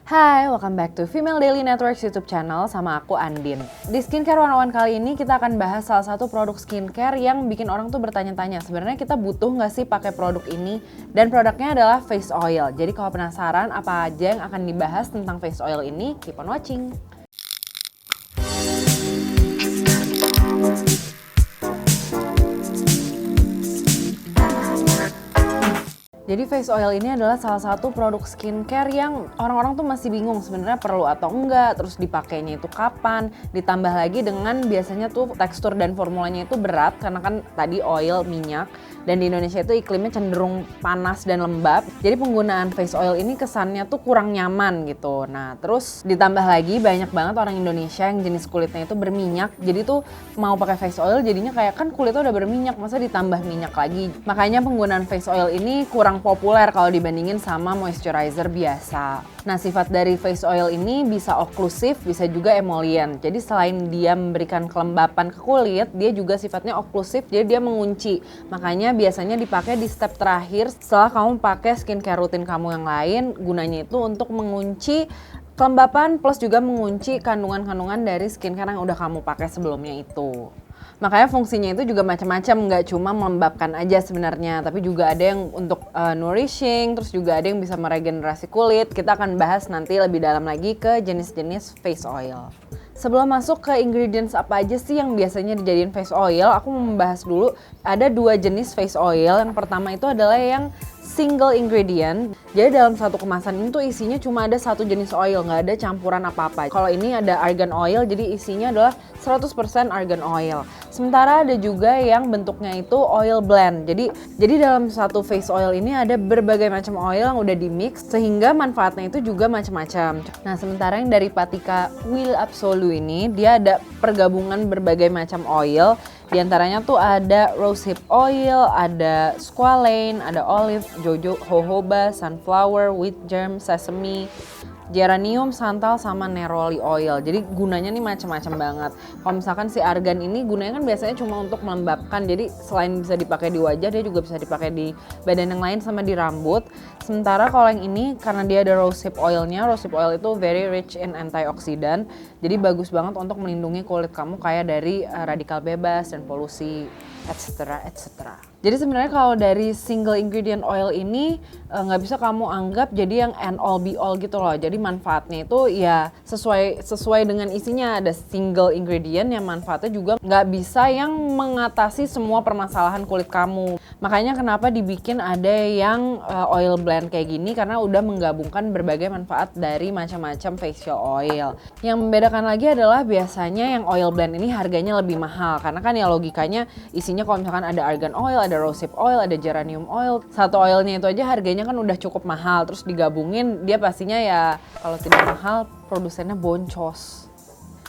Hai, welcome back to Female Daily Networks YouTube channel sama aku Andin. Di Skincare 101 kali ini kita akan bahas salah satu produk skincare yang bikin orang tuh bertanya-tanya, sebenarnya kita butuh nggak sih pakai produk ini? Dan produknya adalah face oil. Jadi kalau penasaran apa aja yang akan dibahas tentang face oil ini, keep on watching. Jadi face oil ini adalah salah satu produk skincare yang orang-orang tuh masih bingung sebenarnya perlu atau enggak, terus dipakainya itu kapan, ditambah lagi dengan biasanya tuh tekstur dan formulanya itu berat karena kan tadi oil, minyak, dan di Indonesia itu iklimnya cenderung panas dan lembab. Jadi penggunaan face oil ini kesannya tuh kurang nyaman gitu. Nah terus ditambah lagi banyak banget orang Indonesia yang jenis kulitnya itu berminyak, jadi tuh mau pakai face oil jadinya kayak kan kulitnya udah berminyak, masa ditambah minyak lagi. Makanya penggunaan face oil ini kurang populer kalau dibandingin sama moisturizer biasa. Nah, sifat dari face oil ini bisa oklusif, bisa juga emollient. Jadi selain dia memberikan kelembapan ke kulit, dia juga sifatnya oklusif, jadi dia mengunci. Makanya biasanya dipakai di step terakhir setelah kamu pakai skincare rutin kamu yang lain. Gunanya itu untuk mengunci kelembapan plus juga mengunci kandungan-kandungan dari skincare yang udah kamu pakai sebelumnya itu. Makanya fungsinya itu juga macam-macam, nggak cuma melembabkan aja sebenarnya, tapi juga ada yang untuk nourishing, terus juga ada yang bisa meregenerasi kulit. Kita akan bahas nanti lebih dalam lagi ke jenis-jenis face oil. Sebelum masuk ke ingredients apa aja sih yang biasanya dijadiin face oil, aku mau membahas dulu ada dua jenis face oil. Yang pertama itu adalah yang single ingredient. Jadi dalam satu kemasan ini tuh isinya cuma ada satu jenis oil, nggak ada campuran apa-apa. Kalau ini ada argan oil, jadi isinya adalah 100% argan oil. Sementara ada juga yang bentuknya itu oil blend. Jadi dalam satu face oil ini ada berbagai macam oil yang udah di mix sehingga manfaatnya itu juga macam-macam. Nah, sementara yang dari Patika Wheel Absolu ini dia ada pergabungan berbagai macam oil. Di antaranya tuh ada rosehip oil, ada squalane, ada olive, jojoba, sunflower, wheat germ, sesame, geranium, santal, sama neroli oil. Jadi gunanya nih macam-macam banget. Kalau misalkan si argan ini gunanya kan biasanya cuma untuk melembabkan. Jadi selain bisa dipakai di wajah, dia juga bisa dipakai di badan yang lain sama di rambut. Sementara kalau yang ini karena dia ada rosehip oilnya, rosehip oil itu very rich in antioxidant. Jadi bagus banget untuk melindungi kulit kamu kayak dari radikal bebas dan polusi, etc. etc. Jadi sebenarnya kalau dari single ingredient oil ini nggak bisa kamu anggap jadi yang end all be all gitu loh. Jadi manfaatnya itu ya sesuai dengan isinya. Ada single ingredient yang manfaatnya juga nggak bisa yang mengatasi semua permasalahan kulit kamu. Makanya kenapa dibikin ada yang oil blend kayak gini, karena udah menggabungkan berbagai manfaat dari macam-macam facial oil. Yang membedakan lagi adalah biasanya yang oil blend ini harganya lebih mahal karena kan ya logikanya isinya kalau misalkan ada argan oil, ada rosehip oil, ada geranium oil, satu oilnya itu aja harganya kan udah cukup mahal, terus digabungin dia pastinya ya kalau tidak mahal produsennya boncos.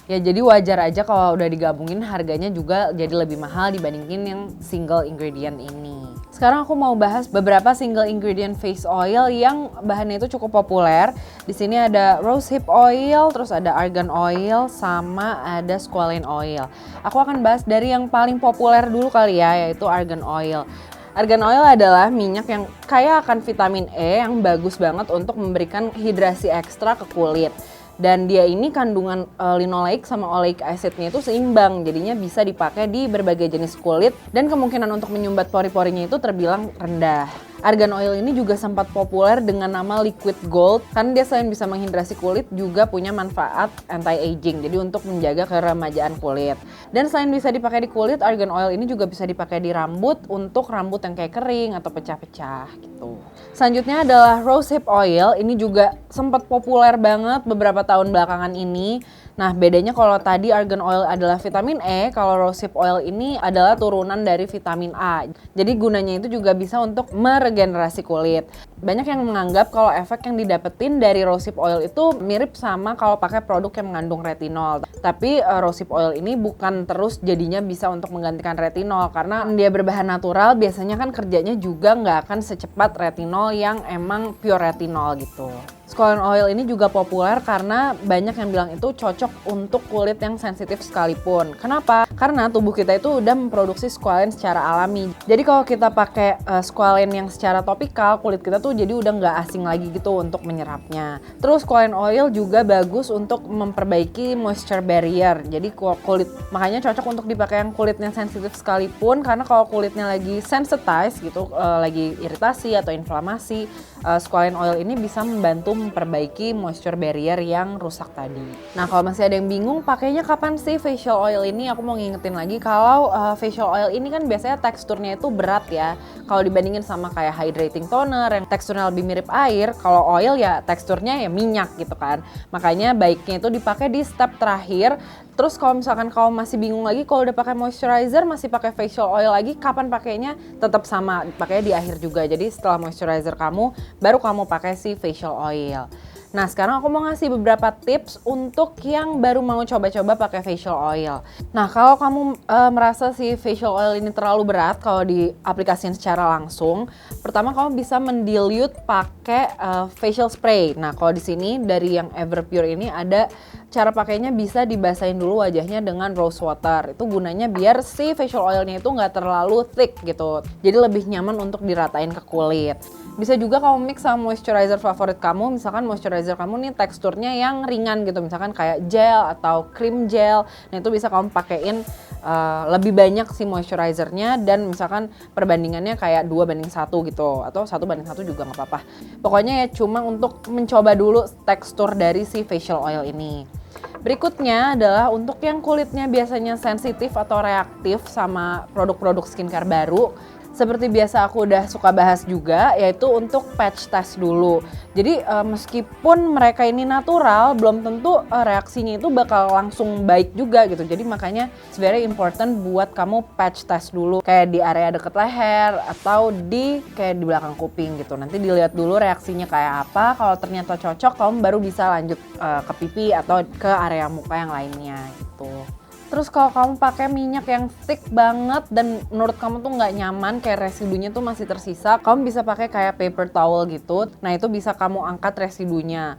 Ya jadi wajar aja kalau udah digabungin harganya juga jadi lebih mahal dibandingin yang single ingredient ini. Sekarang aku mau bahas beberapa single ingredient face oil yang bahannya itu cukup populer. Di sini ada rosehip oil, terus ada argan oil, sama ada squalane oil. Aku akan bahas dari yang paling populer dulu kali ya, yaitu argan oil. Argan oil adalah minyak yang kaya akan vitamin E yang bagus banget untuk memberikan hidrasi ekstra ke kulit. Dan dia ini kandungan linoleic sama oleic acidnya itu seimbang, jadinya bisa dipakai di berbagai jenis kulit dan kemungkinan untuk menyumbat pori-porinya itu terbilang rendah. Argan oil ini juga sempat populer dengan nama liquid gold karena dia selain bisa menghidrasi kulit juga punya manfaat anti-aging, jadi untuk menjaga keremajaan kulit. Dan selain bisa dipakai di kulit, argan oil ini juga bisa dipakai di rambut untuk rambut yang kayak kering atau pecah-pecah gitu. Selanjutnya adalah rosehip oil, ini juga sempat populer banget beberapa tahun belakangan ini. Nah bedanya kalau tadi argan oil adalah vitamin E, kalau rosehip oil ini adalah turunan dari vitamin A. Jadi gunanya itu juga bisa untuk meregenerasi kulit. Banyak yang menganggap kalau efek yang didapetin dari rosehip oil itu mirip sama kalau pakai produk yang mengandung retinol. Tapi rosehip oil ini bukan terus jadinya bisa untuk menggantikan retinol karena dia berbahan natural, biasanya kan kerjanya juga nggak akan secepat retinol yang emang pure retinol gitu. Squalane oil ini juga populer karena banyak yang bilang itu cocok untuk kulit yang sensitif sekalipun. Kenapa? Karena tubuh kita itu udah memproduksi squalane secara alami. Jadi kalau kita pakai squalane yang secara topikal, kulit kita tuh jadi udah nggak asing lagi gitu untuk menyerapnya. Terus squalane oil juga bagus untuk memperbaiki moisture barrier. Jadi kulit makanya cocok untuk dipakai yang kulitnya sensitif sekalipun, karena kalau kulitnya lagi sensitized gitu, lagi iritasi atau inflamasi, squalane oil ini bisa membantu memperbaiki moisture barrier yang rusak tadi. Nah, kalau masih ada yang bingung pakainya kapan sih facial oil ini, aku mau ngingetin lagi kalau facial oil ini kan biasanya teksturnya itu berat ya. Kalau dibandingin sama kayak hydrating toner yang teksturnya lebih mirip air, kalau oil ya teksturnya ya minyak gitu kan. Makanya baiknya itu dipakai di step terakhir. Terus kalau misalkan kamu masih bingung lagi, kalau udah pakai moisturizer masih pakai facial oil lagi, kapan pakainya? Tetap sama, pakainya di akhir juga. Jadi setelah moisturizer kamu, baru kamu pakai si facial oil. Nah, sekarang aku mau ngasih beberapa tips untuk yang baru mau coba-coba pakai facial oil. Nah, kalau kamu merasa si facial oil ini terlalu berat kalau diaplikasikan secara langsung, pertama kamu bisa mendilute pakai facial spray. Nah, kalau di sini dari yang Everpure ini ada cara pakainya, bisa dibasahin dulu wajahnya dengan rose water. Itu gunanya biar si facial oilnya itu nggak terlalu thick gitu. Jadi lebih nyaman untuk diratain ke kulit. Bisa juga kamu mix sama moisturizer favorit kamu. Misalkan moisturizer kamu nih teksturnya yang ringan gitu. Misalkan kayak gel atau cream gel. Nah, itu bisa kamu pakein lebih banyak si moisturizernya, dan misalkan perbandingannya kayak 2:1 gitu. Atau 1:1 juga nggak apa-apa. Pokoknya ya cuma untuk mencoba dulu tekstur dari si facial oil ini. Berikutnya adalah untuk yang kulitnya biasanya sensitif atau reaktif sama produk-produk skincare baru. Seperti biasa aku udah suka bahas juga, yaitu untuk patch test dulu. Jadi meskipun mereka ini natural, belum tentu reaksinya itu bakal langsung baik juga gitu. Jadi makanya it's very important buat kamu patch test dulu. Kayak di area deket leher atau kayak di belakang kuping gitu. Nanti dilihat dulu reaksinya kayak apa. Kalau ternyata cocok, kamu baru bisa lanjut ke pipi atau ke area muka yang lainnya gitu. Terus kalau kamu pakai minyak yang thick banget dan menurut kamu tuh nggak nyaman, kayak residunya tuh masih tersisa, kamu bisa pakai kayak paper towel gitu. Nah, itu bisa kamu angkat residunya.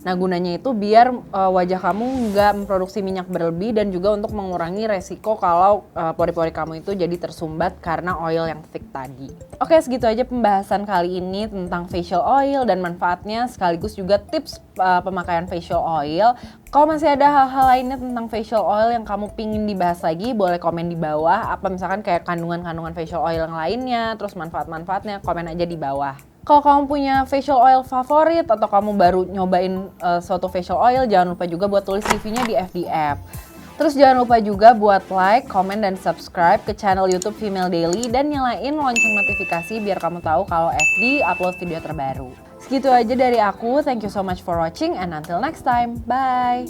Nah, gunanya itu biar wajah kamu nggak memproduksi minyak berlebih, dan juga untuk mengurangi resiko kalau pori-pori kamu itu jadi tersumbat karena oil yang thick tadi. Oke, segitu aja pembahasan kali ini tentang facial oil dan manfaatnya, sekaligus juga tips pemakaian facial oil. Kalau masih ada hal-hal lainnya tentang facial oil yang kamu pingin dibahas lagi, boleh komen di bawah. Apa misalkan kayak kandungan-kandungan facial oil yang lainnya, terus manfaat-manfaatnya, komen aja di bawah. Kalau kamu punya facial oil favorit atau kamu baru nyobain suatu facial oil, jangan lupa juga buat tulis review-nya di FDF. Terus jangan lupa juga buat like, comment, dan subscribe ke channel YouTube Female Daily, dan nyalain lonceng notifikasi biar kamu tahu kalau FD upload video terbaru. Segitu aja dari aku, thank you so much for watching and until next time, bye!